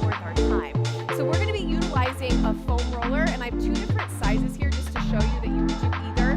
worth our time. So we're gonna be utilizing a foam roller, and I have two different sizes here just to show you that you can do either.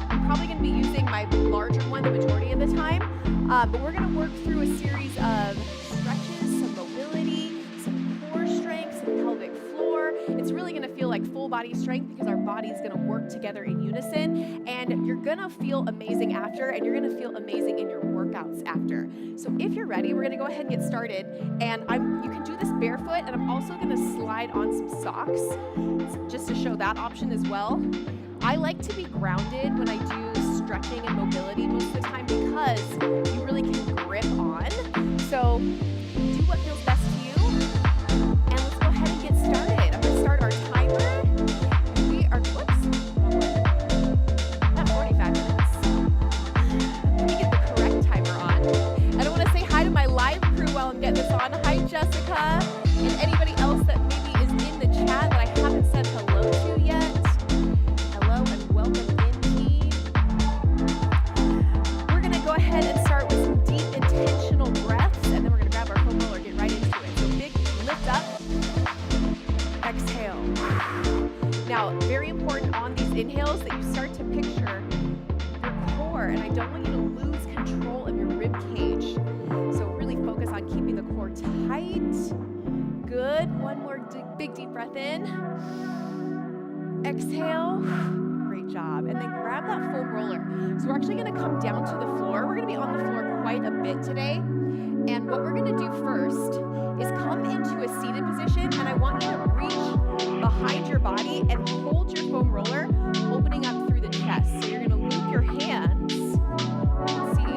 I'm probably gonna be using my larger one the majority of the time, but we're gonna work through a series of stretches, some mobility, some core strength, some pelvic floor. It's really gonna feel like full body strength because our body's gonna work together in unison, and you're gonna feel amazing after, and you're gonna feel amazing in your workouts after. So if you're ready, we're gonna go ahead and get started, and you can do this barefoot, and I'm also gonna slide on some socks just to show that option as well. I like to be grounded when I do stretching and mobility most of the time because you really can grip on. So do what feels best to you, and let's go ahead and get started. I'm gonna start our timer. We are, not 45 minutes. Let me get the correct timer on. And I wanna say hi to my live crew while I'm getting this on. Hi, Jessica, and anybody else that maybe is in the chat that I haven't said hello to yet. Hello and welcome in, team. We're gonna go ahead and start with some deep, intentional breaths, and then we're gonna grab our foam roller and get right into it. So big lift up, exhale. Now, very important on these inhales that you start to picture your core, and I don't want you to lose control of your rib cage. So really focus on keeping the core tight. Good. One more big deep breath in. Exhale. Great job. And then grab that foam roller. So we're actually going to come down to the floor. We're going to be on the floor quite a bit today. And what we're going to do first is come into a seated position, and I want you to reach behind your body and hold your foam roller, opening up through the chest. So you're going to loop your hands, you can see,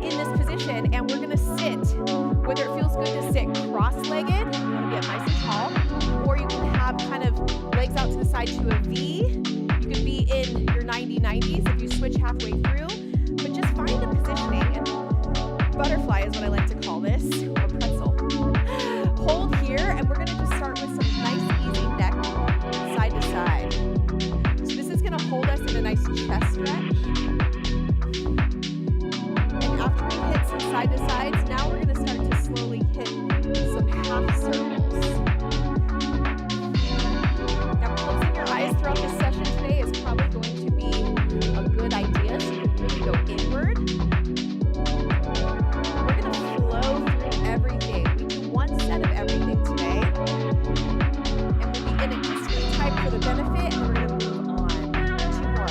in this position, and we're going to sit, whether it feels good to sit cross-legged, you want to get nice and tall, or you can have kind of legs out to the side to a V. You could be in your 90-90s if you switch halfway through, but just find the positioning. And butterfly is what I like to call this, or pretzel. Hold here, and we're going to just start with some nice easy neck side to side. So this is going to hold us in a nice chest stretch. And after we hit some side to sides, now we're going to start to slowly hit some half circles. Now closing your eyes throughout this session today is probably going to be a good idea, so you can really go inward. We're going to flow through everything. We do one set of everything today, and we'll be in it just really tight for the benefit, and we're going to move on. Two more.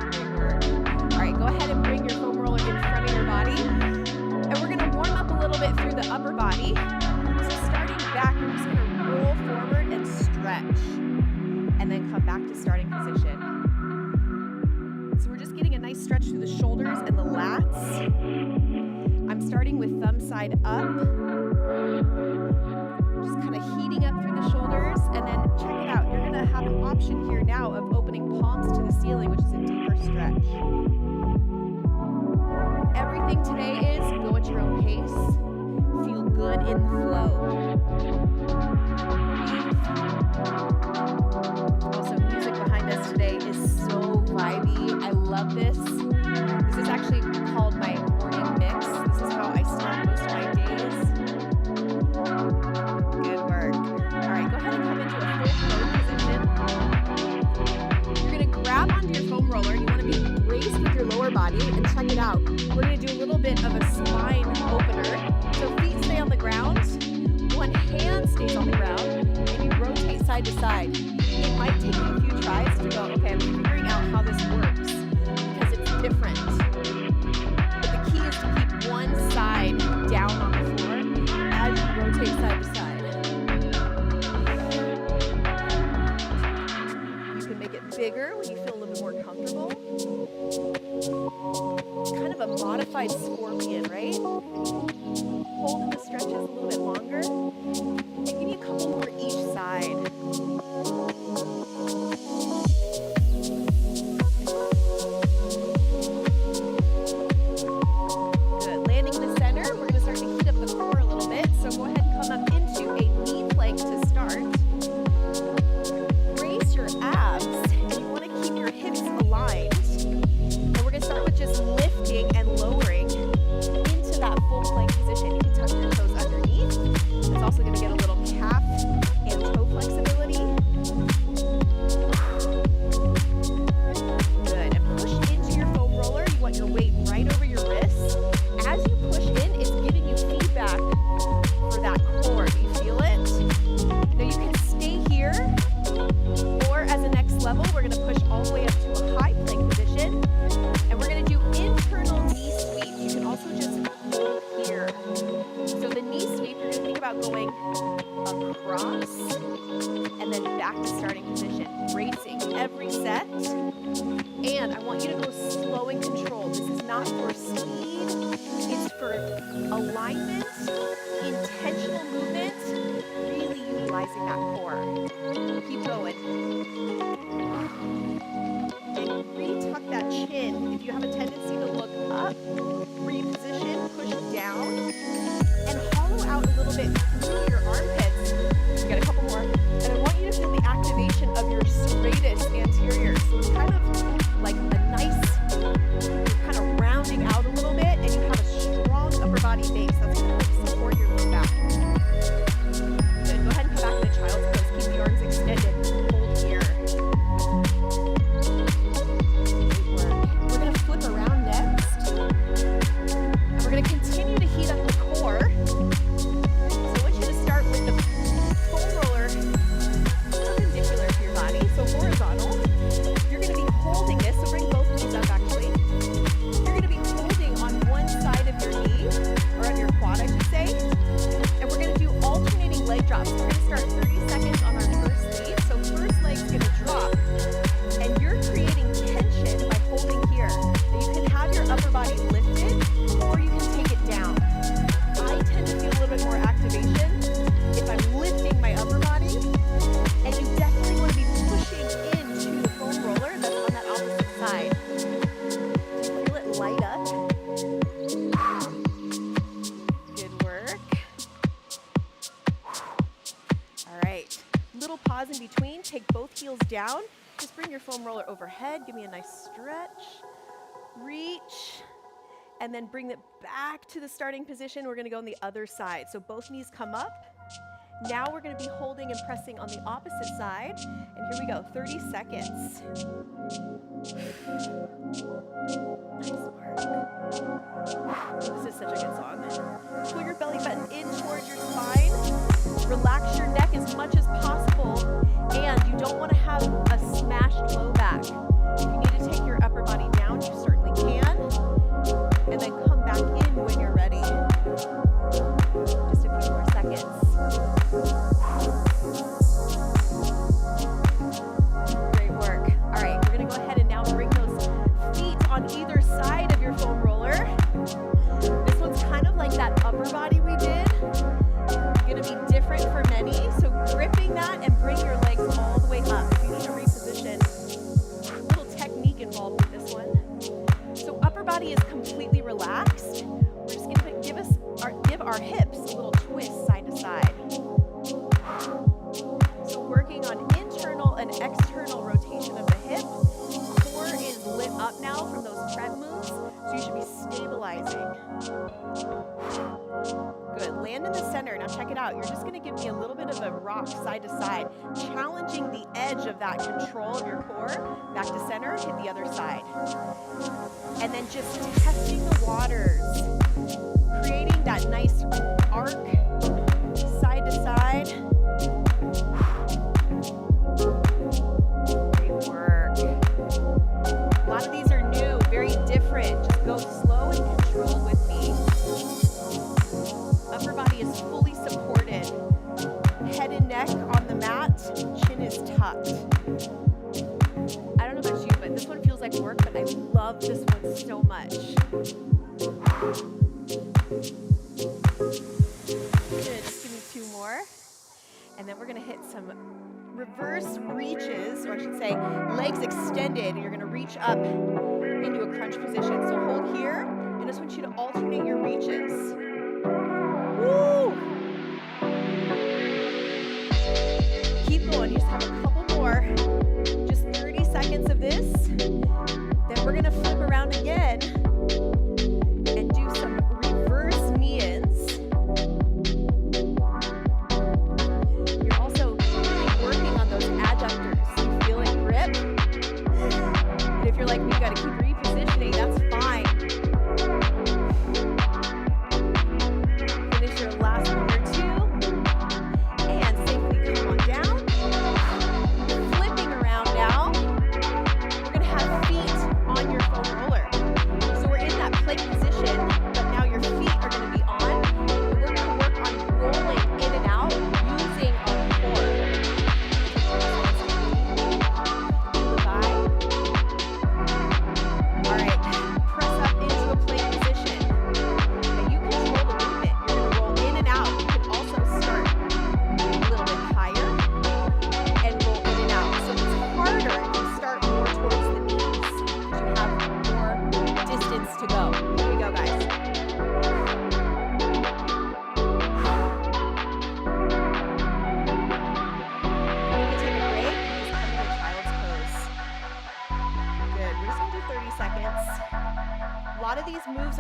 Great work. All right, go ahead and bring your foam roller in front of your body, and we're going to warm up a little bit through the upper body. So starting back, we're just going to roll forward and stretch, and then come back to starting position. So we're just getting a nice stretch through the shoulders and the lats. I'm starting with thumb side up. Just kind of heating up through the shoulders, and then check it out. You're gonna have an option here now of opening palms to the ceiling, which is a deeper stretch. Everything today is go at your own pace. Feel good in the flow. Also, music behind us today is so vibey. I love this. This is actually called my morning mix. This is how I start most of my days. Good work. All right, go ahead and come into a full flow position. You're going to grab onto your foam roller. You want to be braced with your lower body, and check it out. We're going to do a little bit of a spine opener. So feet stay on the ground. One hand stays on the ground, and you rotate side to side. It might take you a few tries to go, okay, I'm figuring out how this works because it's different. But the key is to keep one side down on the floor as you rotate side to side. You can make it bigger when you feel a little bit more comfortable. It's kind of a modified scorpion, right? Holding the stretches a little bit longer. And give me a couple more each side. Good. Landing in the center, we're going to start to heat up the core a little bit. So go ahead and come up into a knee plank to start. Brace your abs, and you want to keep your hips aligned. And we're going to start with just lifting and lowering into that So the knee sweep, you're gonna think about going across and then back to starting position, bracing every set. And I want you to go slow and controlled. This is not for speed, it's for alignment, intentional movement, really utilizing that core. Keep going. And retuck that chin. If you have a tendency to look up, reposition, push down, and hollow out a little bit through your armpits. You got a couple more. And I want you to feel the activation of your serratus anterior. So it's kind of like a nice, kind of rounding out a little bit, and you have a strong upper body base. That's going to help support your low back. Good. Go ahead and come back to child's pose. Keep the arms extended. Hold here. Good work. We're going to flip around next. And we're going to continue to heat up the core. So I want you to start with the foam roller perpendicular to your body, so horizontal. You're going to be holding this, so bring both knees up actually. You're going to be holding on one side of your knee, or on your quad I should say, and we're going to do alternating leg drops. We're going to start 30 seconds on our first lead, so first leg's going to drop, and you're creating tension by holding here. Now you can have your upper body lifted, or you can take it down. I tend to feel a little bit more activation if I'm lifting my upper body, and you definitely want to be pushing into the foam roller that's on that opposite side. Feel it light up. Good work. All right. Little pause in between. Take both heels down. Just bring your foam roller overhead. Give me a nice stretch. Reach. And then bring it back to the starting position. We're going to go on the other side. So both knees come up. Now we're going to be holding and pressing on the opposite side. And here we go, 30 seconds. Nice work. This is such a good song. Pull your belly button in towards your spine. Relax your neck as much as possible. And you don't want to have a smashed low back. If you need to take your upper body down, you certainly can. And then come back in when you're ready. Just a few more seconds. Great work. All right, we're going to go ahead and now bring those feet on either side of your foam roller. This one's kind of like that upper body we did. Going to be different for many, so gripping that and bring your legs all the way up. If you need to reposition, a little technique involved with this one. So upper body is completely relaxed. We're just going to give our hips a little twist side to side. So working on internal and external rotation of the hip. Core is lit up now from those prep moves, so you should be stabilizing. Good. Land in the center. Now check it out. You're just going to give me a little bit of a rock side to side, challenging the edge of that control of your core. Back to center, hit the other side. And then just testing the waters, creating that nice arc side to side. Great work. A lot of these are new, very different. Just go slow and controlled with me. Upper body is fully supported. Head and neck on the mat, chin is tucked. I don't know about you, but this one feels like work, but I love this one so much. Good, just give me two more. And then we're gonna hit some reverse reaches, or I should say legs extended. You're gonna reach up into a crunch position. So hold here, and I just want you to alternate your reaches. Woo! Keep going, you just have a couple more. Just 30 seconds of this. Then we're gonna flip around again and do some reverse knee-ins. You're also really working on those adductors. You feeling grip? And if you're like me, you gotta keep repositioning, that's fine. Finish your last one or two. And safely come on down. Flipping around now. We're gonna have feet on your foam roller.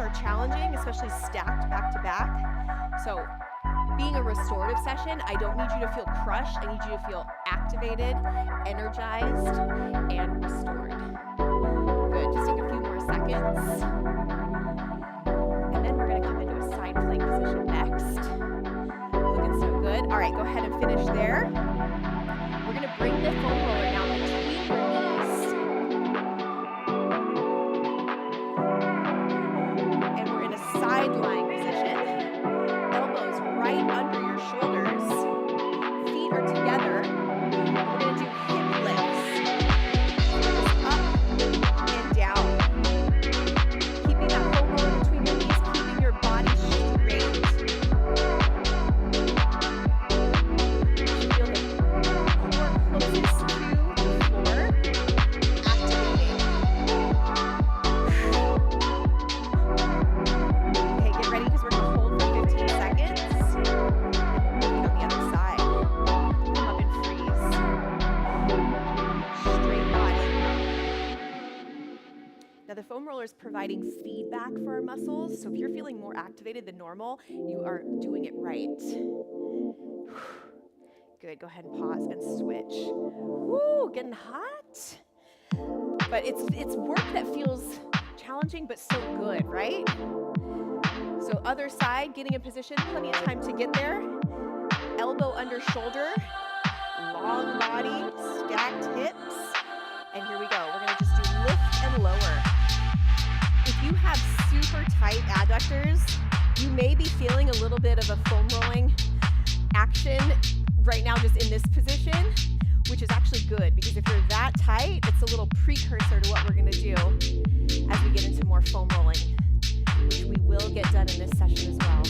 are challenging, especially stacked back to back. So being a restorative session, I don't need you to feel crushed. I need you to feel activated, energized, and restored. Good, just take a few more seconds. And then we're gonna come into a side plank position next. Looking so good. All right, go ahead and finish there. We're gonna bring the foam roller now between your knees. And we're in a side lying position. Elbows right under your shoulders. Feet are together. We're gonna do hip lifts. Just up and down. Keeping that foam roller between your knees, keeping your body straight. Feel the core closest to the floor. Activating. Okay, get ready because we're going to hold for 15 seconds. And we're moving on the other side. Come up and freeze. Straight body. Now the foam roller is providing feedback for our muscles. So if you're feeling more activated than normal, you are doing it right. Good, go ahead and pause and switch. Woo, getting hot. But it's work that feels challenging but so good, right? So other side, getting in position, plenty of time to get there. Elbow under shoulder, long body, stacked hips. And here we go. We're gonna just do lift and lower. If you have super tight adductors, you may be feeling a little bit of a foam rolling action right now just in this position, which is actually good because if you're that tight, it's a little precursor to what we're gonna do as we get into more foam rolling, which we will get done in this session as well.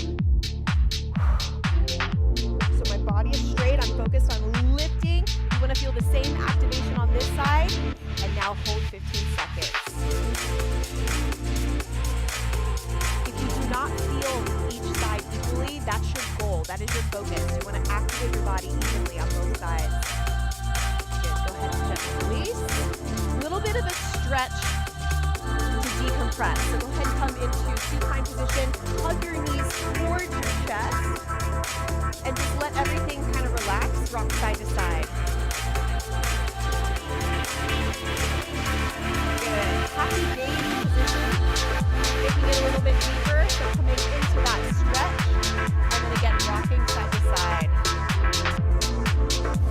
So my body is straight, I'm focused on lifting. You wanna feel the same activation on this side, and now hold 15 seconds. If you do not feel each side equally, that's your goal, that is your focus. You wanna activate your body evenly on both sides. Good, go ahead and gently release. A little bit of a stretch to decompress. So go ahead and come into supine position, hug your knees towards your chest, and just let everything kind of relax, rock side to side. Good. Happy baby position. Making it a little bit deeper, so coming into that stretch, and then again, rocking side to side.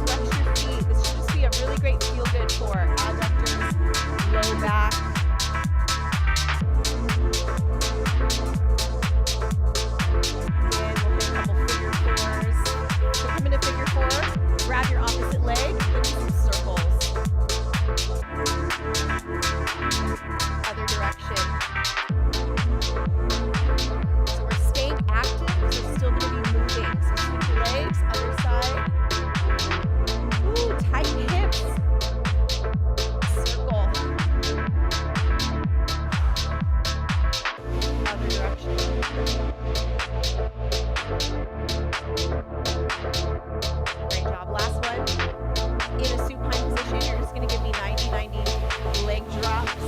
Flex your feet. This should just be a really great feel good for adductors, low back. Again, we'll hit a couple figure fours. So come into figure four, grab your opposite leg, and do some circles. Other direction. So we're staying active, so we're still going to be moving. So switch your legs, other side. Ooh, tight hips. Circle. Other direction. Great job. Last one. In a supine position, you're just going to give me 90-90 leg drops.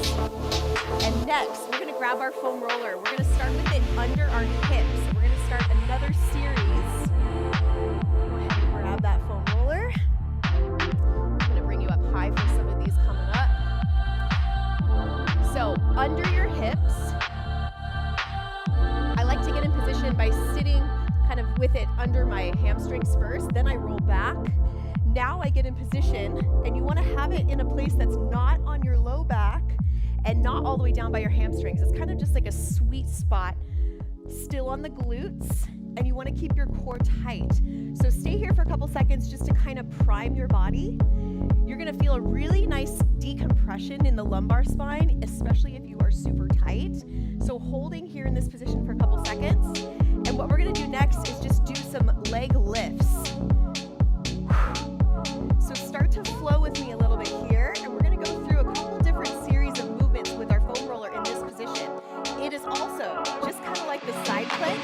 And next, we're going to grab our foam roller. We're going to start with it under our hips. We're going to start another series. Go ahead and grab that foam roller. I'm going to bring you up high for some of these coming up. So under your hips, I like to get in position by sitting kind of with it under my hamstrings first. Then I roll back. Now I get in position, and you want to have it in a place that's not on your low back and not all the way down by your hamstrings. It's kind of just like a sweet spot, still on the glutes, and you want to keep your core tight. So stay here for a couple seconds just to kind of prime your body. You're going to feel a really nice decompression in the lumbar spine, especially if you are super tight. So holding here in this position for a couple seconds. And what we're going to do next is just do some leg lifts. So start to flow with me a little bit here, and we're going to go through a couple different series of movements with our foam roller in this position. It is also just kind of like the side plank.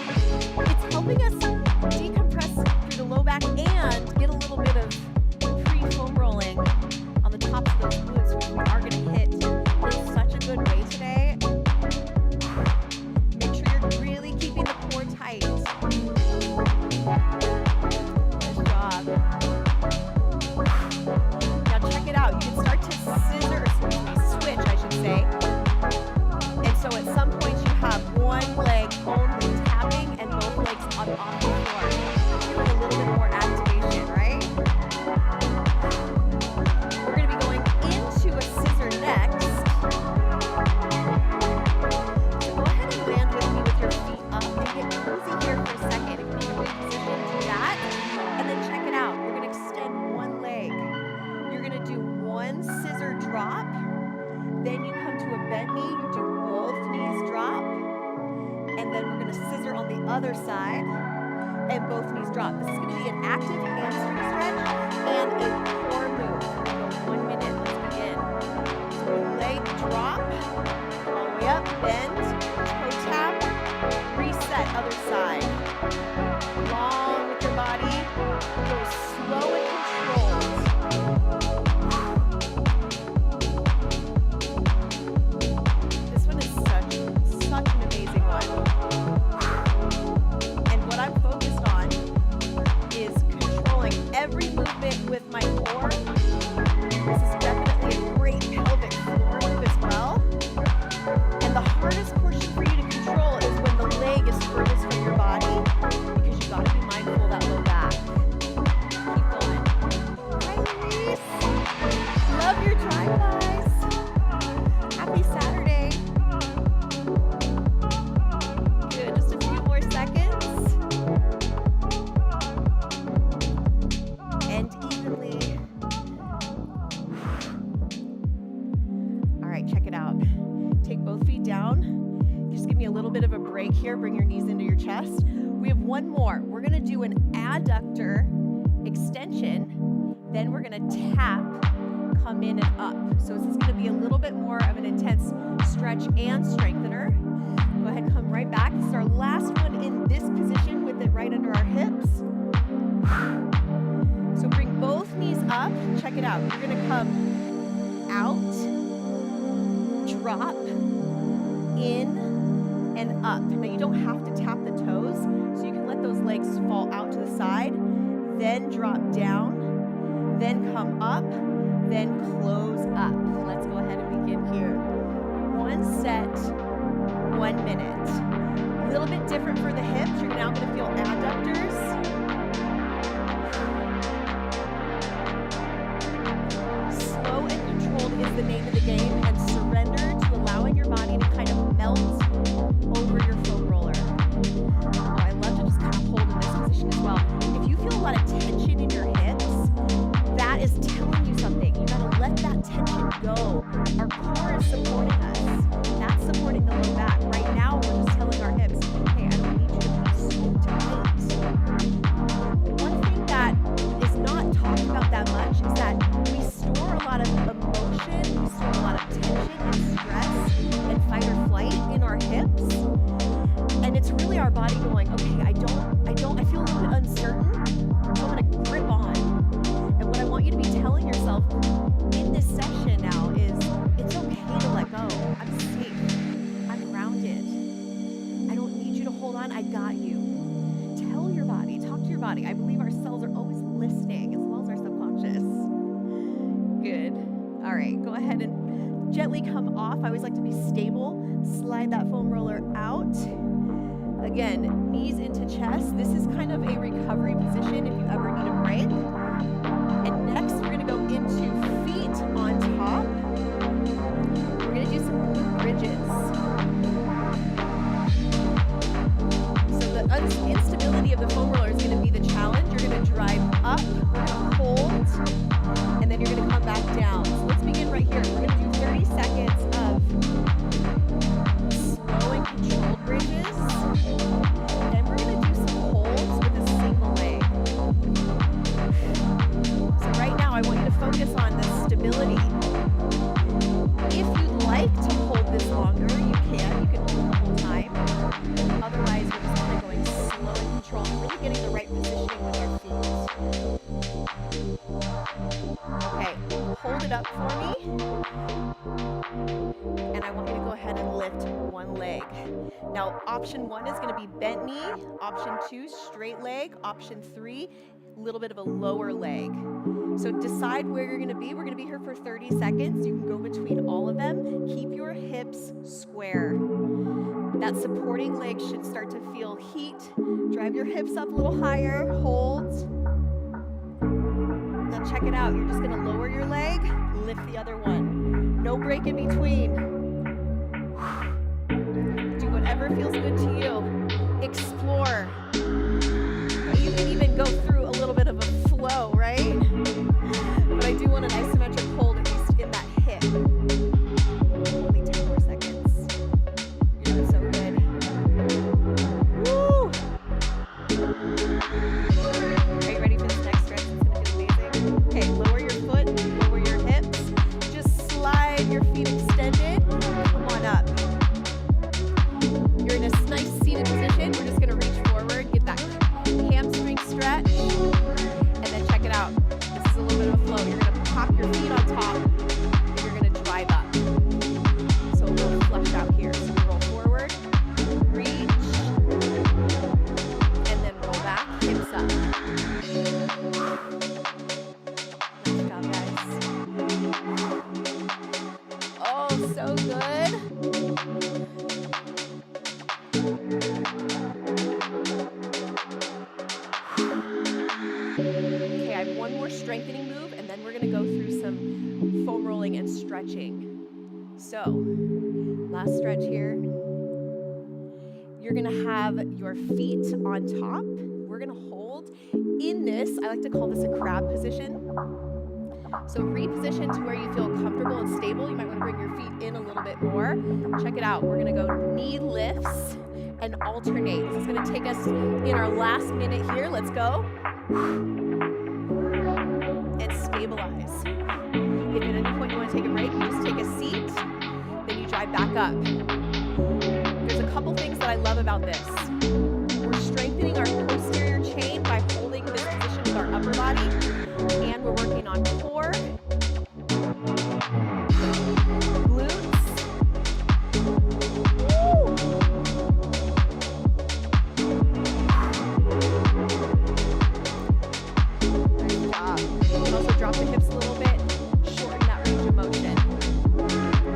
It's helping us decompress through the low back and get a little bit of pre-foam rolling on the tops of those glutes, which we are going to hit in such a good way today. Make up off the floor. Feeling a little bit more activation, right? We're going to be going into a scissor next. So go ahead and land with me with your feet up and get cozy here for a second. If you need a good position, do that. And then check it out. We're going to extend one leg. You're going to do one scissor drop. Then you come to a bent knee. You do both knees drop. And then we're going to scissor on the other side. And both knees drop. This is going to be an active hamstring stretch and a core move. For 1 minute. Let's begin. So leg drop. All the way up. Bend. Toe tap. Reset. Other side. Long with your body. Go slow and controlled. This one is such an amazing one. And what I'm focused on is controlling every movement with my core. This is definitely a great pelvic floor move as well. And the hardest portion for you to control is when the leg is furthest from your body, because you got to be mindful of that low back. Keep going. Hi, Reese. Love your drive, guys. Happy Saturday. Good. Just a few more seconds. And evenly. All right, check it out. Take both feet down. Just give me a little bit of a break here. Bring your knees into your chest. We have one more. We're going to do an adductor extension. Then we're going to tap, come in and up. So this is going to be a little bit more of an intense stretch and strengthener. Go ahead and come right back. This is our last one in this position with it right under our hips. So bring both knees up. Check it out. You're going to come out, drop, in, and up. Now you don't have to tap the toes, so you can let those legs fall out to the side, then drop down, then come up, then close up. Let's go ahead and begin here. One set, 1 minute. A little bit different for the hips. You're now going to feel adductors. Slow and controlled is the name of the game, and surrender to allowing your body to kind of melt over your foam roller. Oh, I love to just kind of hold in this position as well. If you feel a lot of tension in your hips, that is telling you something. You gotta let that tension go. Our core is supporting us. That's supporting the low back. Right now, we're just telling our hips, hey, I don't need you to be so tight. One thing that is not talked about that much is that we store a lot of emotion, we store a lot of tension and stress and fight or flight in our hips. And it's really our body going, okay, I feel a little bit uncertain, so I'm gonna grip on. And what I want you to be telling yourself in this session now is, it's okay to let go. I'm safe, I'm grounded. I don't need you to hold on, I got you. Tell your body, talk to your body. I believe our cells are always listening, as well as our subconscious. Good. All right, go ahead and gently come off. I always like to be stable. Slide that foam roller out. Again, knees into chest. This is kind of a recovery position if you ever need a break. And next, we're going to go into feet on top. We're going to do some glute bridges. So the instability of the foam roller is going to be the challenge. You're going to drive up, we're going to hold, and then you're going to come back down. So let's begin right here. We're going to do 30 seconds of slow and controlled bridges. Then we're going to do some holds with a single leg. So right now I want you to focus on the stability. If you'd like to hold this longer, you can. You can hold the whole time. Otherwise, we're just kind of going slow and controlled and really getting the right positioning with your feet. Okay, hold it up for me. And I want you to go ahead and lift one leg. Now, option 1 is going to be bent knee. Option 2, straight leg. Option 3, a little bit of a lower leg. So decide where you're going to be. We're going to be here for 30 seconds. You can go between all of them. Keep your hips square. That supporting leg should start to feel heat. Drive your hips up a little higher. Hold. Now check it out. You're just going to lower your leg, lift the other one. No break in between. Do whatever feels good to you. Explore. You can even go through a little bit of a flow, right? But I do want an isometric hold, at least in that hip. Only 10 more seconds. You're doing so good. Woo! Are you ready for this next stretch? It's going to feel amazing. Okay, lower your foot, lower your hips. Just slide your feet extended. Come on up. You're in a nice seated position. We're just going to reach forward, get that hamstring stretch, and then check it out. This is a little bit of a flow. You're going to pop your feet on top, and you're going to drive up. So a little flush out here. So you roll forward, reach, and then roll back, hips up. Nice job, guys. Oh, so good. Okay, I have one more strengthening move, and then we're going to go through some foam rolling and stretching. So, last stretch here. You're going to have your feet on top. We're going to hold in this. I like to call this a crab position. So reposition to where you feel comfortable and stable. You might want to bring your feet in a little bit more. Check it out. We're going to go knee lifts and alternate. This is going to take us in our last minute here. Let's go. And stabilize. If at any point you want to take a break, you just take a seat, then you drive back up. There's a couple things that I love about this. We're strengthening our posterior chain by holding this position with our upper body, and we're working on core, glutes. Woo! Nice job. You can also drop the hips a little bit, shorten that range of motion.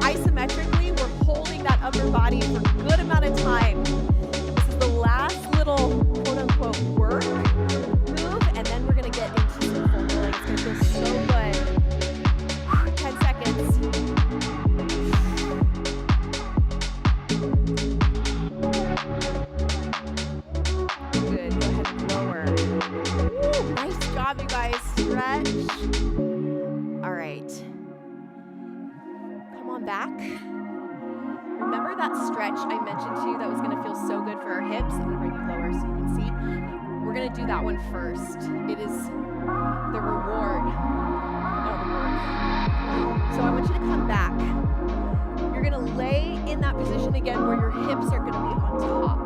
Isometrically, we're holding that upper body for a good amount of time. This is the last little quote-unquote work move, and then we're going to get into some foam rolling. It's going to feel so good. 10 seconds. Good. Go ahead and lower. Woo, nice job, you guys. Stretch. All right. Come on back. Remember that stretch I mentioned to you that was going to feel so good for our hips? I'm going to bring you lower so you can see. We're going to do that one first. It is the reward of the work. So I want you to come back. You're going to lay in that position again where your hips are going to be on top.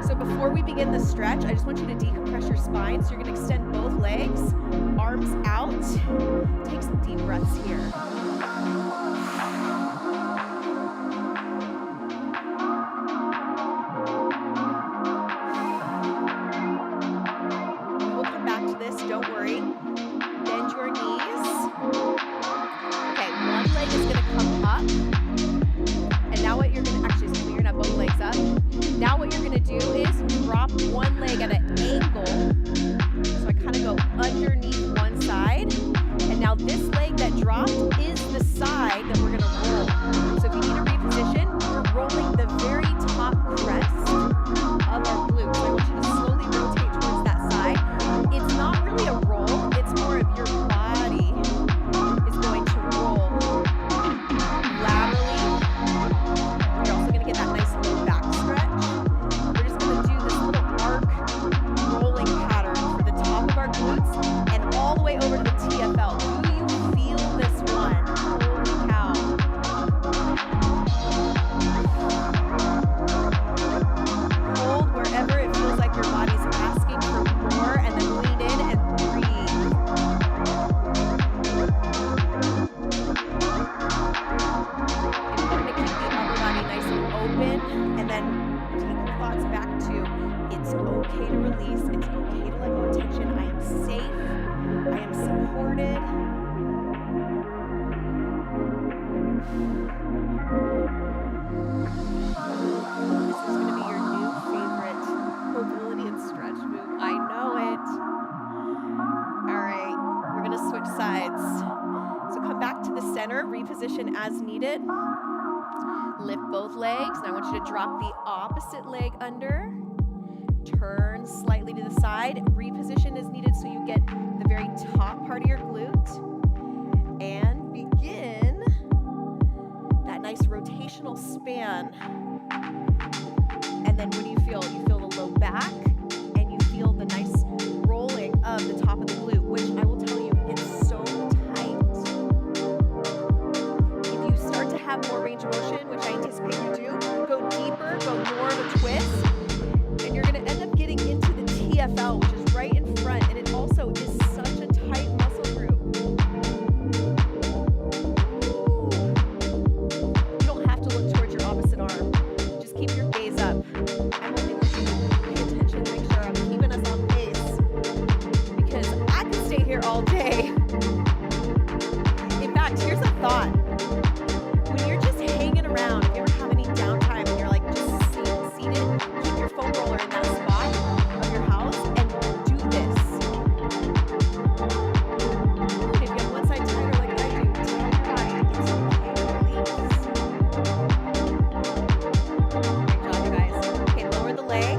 So before we begin the stretch, I just want you to decompress your spine. So you're going to extend both legs, arms out. Take some deep breaths here. Don't worry. Bend your knees. Okay, one leg is going to come up. And now what you're going to, actually, so you're going to have both legs up. Now what you're going to do is drop one leg at an angle. So I kind of go underneath one side. And now this leg that dropped is the side that we're going to roll. So if you need to reposition, we're rolling the very top crest of our glutes. So I want you to slowly rotate towards that side. It's not really a roll, it's more of your body is going to roll laterally. You're also going to get that nice low back stretch. We're just going to do this little arc rolling pattern for the top of our glutes and all the way over to the TFL. Do you feel this one? Holy cow. Hold wherever it feels like your body's asking for more, and then lean in and breathe. Important to keep the upper body nice and open, and then take your thoughts back to it's okay to release, it's okay to let go of tension. I am safe, I am supported. This is going to be your new favorite mobility and stretch move. I know it. All right, we're going to switch sides. So come back to the center, reposition as needed. Lift both legs, and I want you to drop the opposite leg under. Turn slightly to the side, reposition as needed so you get the very top part of your glute. And begin that nice rotational span. And then what do you feel? You feel the low back, and you feel the nice rolling of the top of the glute, which I will tell you, it's so tight. If you start to have more range of motion, which I anticipate you do, go deeper, go more of a twist, and you're going to end up getting into the TFL, which is right in front, and it also is such a tight muscle group. You don't have to look towards your opposite arm. Just keep your gaze up. I'm only looking to pay attention, make sure I'm keeping us on pace, because I could stay here all day. In fact, here's a thought. When you're just hanging around, if you ever have any downtime and you're like just seated, keep your foam roller in that spot of your house and do this. And if you have one side tighter like I do, tell your body it's okay to release. Great job, you guys. Okay, lower the leg.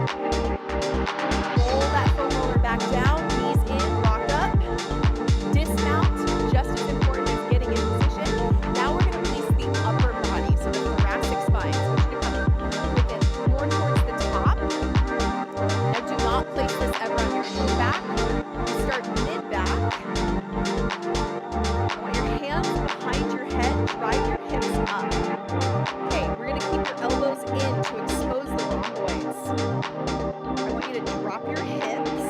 Roll that foam roller back down, knees in, rock up. Dismount, just as important as getting in position. Now we're going to release the upper body, so the thoracic spine. So we're going to come with it more towards the top. Now do not place this ever on your low back. Start mid-back. I want your hands behind your head, drive your hips up. Okay, we're going to keep your elbows in to expose the rhomboids. I want you to drop your hips.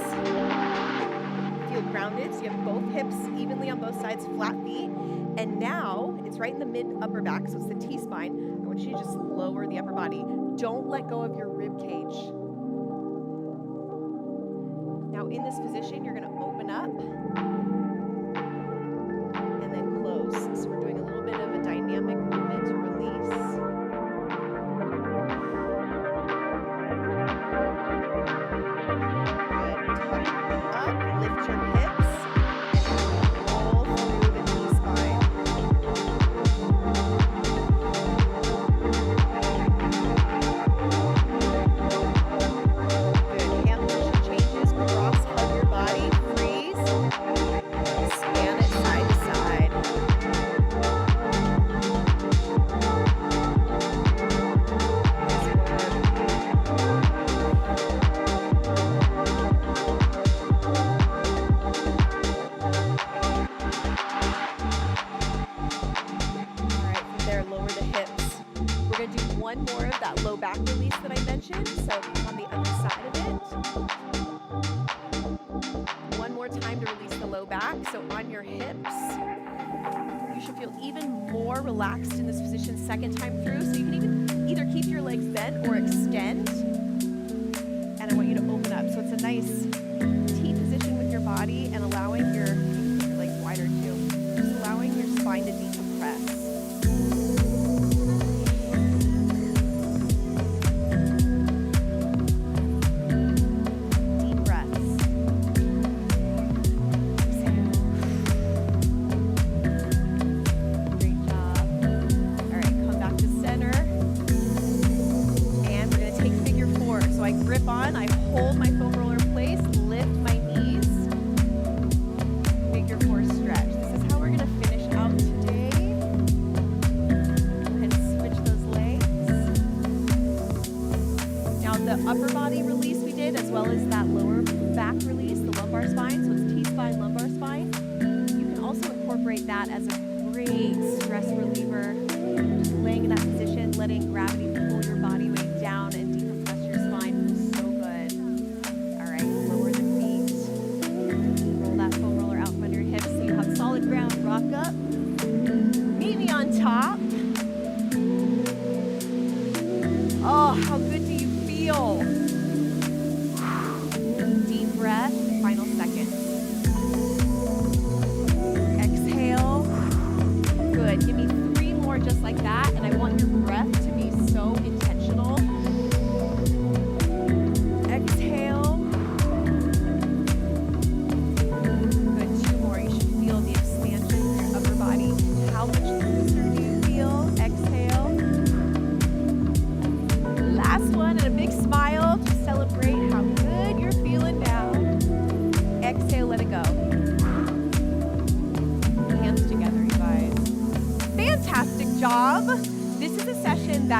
Feel grounded, so you have both hips evenly on both sides, flat feet. And now, it's right in the mid-upper back, so it's the T-spine. I want you to just lower the upper body. Don't let go of your rib cage. Now, in this position, you're going to open up and then close. So we're doing a little bit of a dynamic movement to release. Good. Tuck up, lift your hips, and roll through the T-spine. Good. Hand position changes, cross hug your body, freeze, span it side to side. One more of that low back release that I mentioned, so on the other side of it. One more time to release the low back, so on your hips. You should feel even more relaxed in this position second time through, so you can even either keep your legs bent or extend. And I want you to open up, so it's a nice T position with your body and allowing your legs wider too, just allowing your spine to decompress. Grip on, I hold my foam roller in place, lift my knees, figure four stretch. This is how we're going to finish out today. Go ahead and switch those legs. Now the upper body release we did, as well as that lower back release, the lumbar spine, so it's T-spine, lumbar spine. You can also incorporate that as a great stress reliever. Just laying in that position, letting gravity pull your body weight down and decompress your spine. Feels so good. All right, lower the feet. Roll that foam roller out from under your hips so you have solid ground. Rock up. Meet me on top. Oh, how good do you feel? Deep breath, final seconds. Exhale. Good. Give me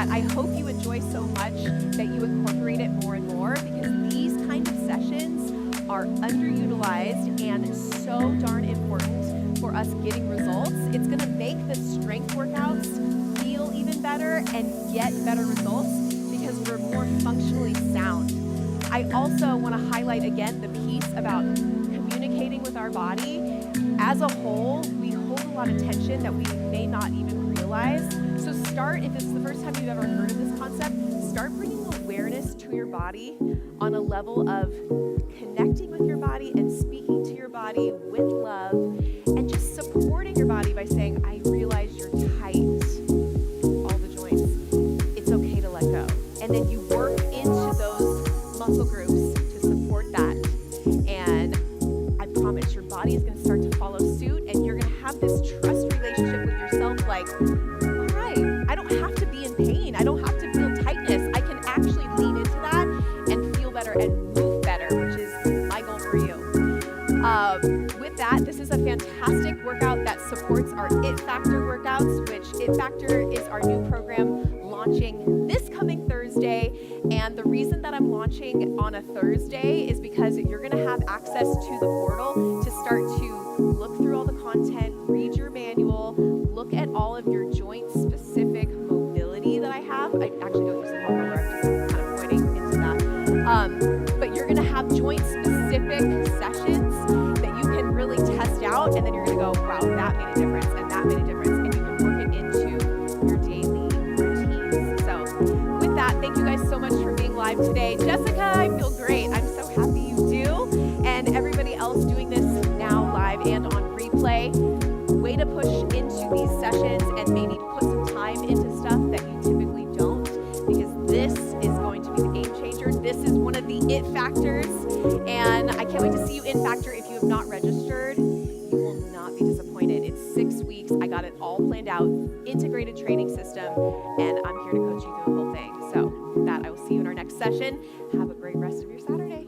that I hope you enjoy so much that you incorporate it more and more, because these kind of sessions are underutilized and so darn important for us getting results. It's going to make the strength workouts feel even better and get better results because we're more functionally sound. I also want to highlight again the piece about communicating with our body. As a whole, we hold a lot of tension that we may not even realize. So start, if this is the first time you've ever heard of this concept, start bringing awareness to your body on a level of connecting with your body and speaking to your body with love and just supporting your body by saying, I realize you're tight, all the joints. It's okay to let go. And then you work into those muscle groups to support that. And I promise your body is going to start to follow suit, and you're going to have this trust relationship with yourself like, all right, I don't have to be in pain. I don't have to feel tightness. I can actually lean into that and feel better and move better, which is my goal for you. With that, this is a fantastic workout that supports our It Factor workouts, which It Factor is our new program launching this coming Thursday. And the reason that I'm launching on a Thursday is because you're going to have access to the portal to start to look through all the content, read your manual, look at all of your joint-specific mobility that I have. I actually don't use the foam roller, I'm just kind of pointing into that. But you're going to have joint-specific sessions that you can really test out, and then you're going to go, wow, that made a difference, and that made a difference, and you can work it into your daily routines. So with that, thank you guys so much for being live today. Jessica, I feel great. I'm so happy you do. And everybody else doing this now live and on replay, way to push into these sessions and maybe put some time into stuff that you typically don't, because this is going to be the game changer. This is one of the It Factors, and I can't wait to see you in Factor. If you have not registered, you will not be disappointed. It's 6 weeks. I got it all planned out, integrated training system, and I'm here to coach you through the whole thing. So with that, I will see you in our next session. Have a great rest of your Saturday.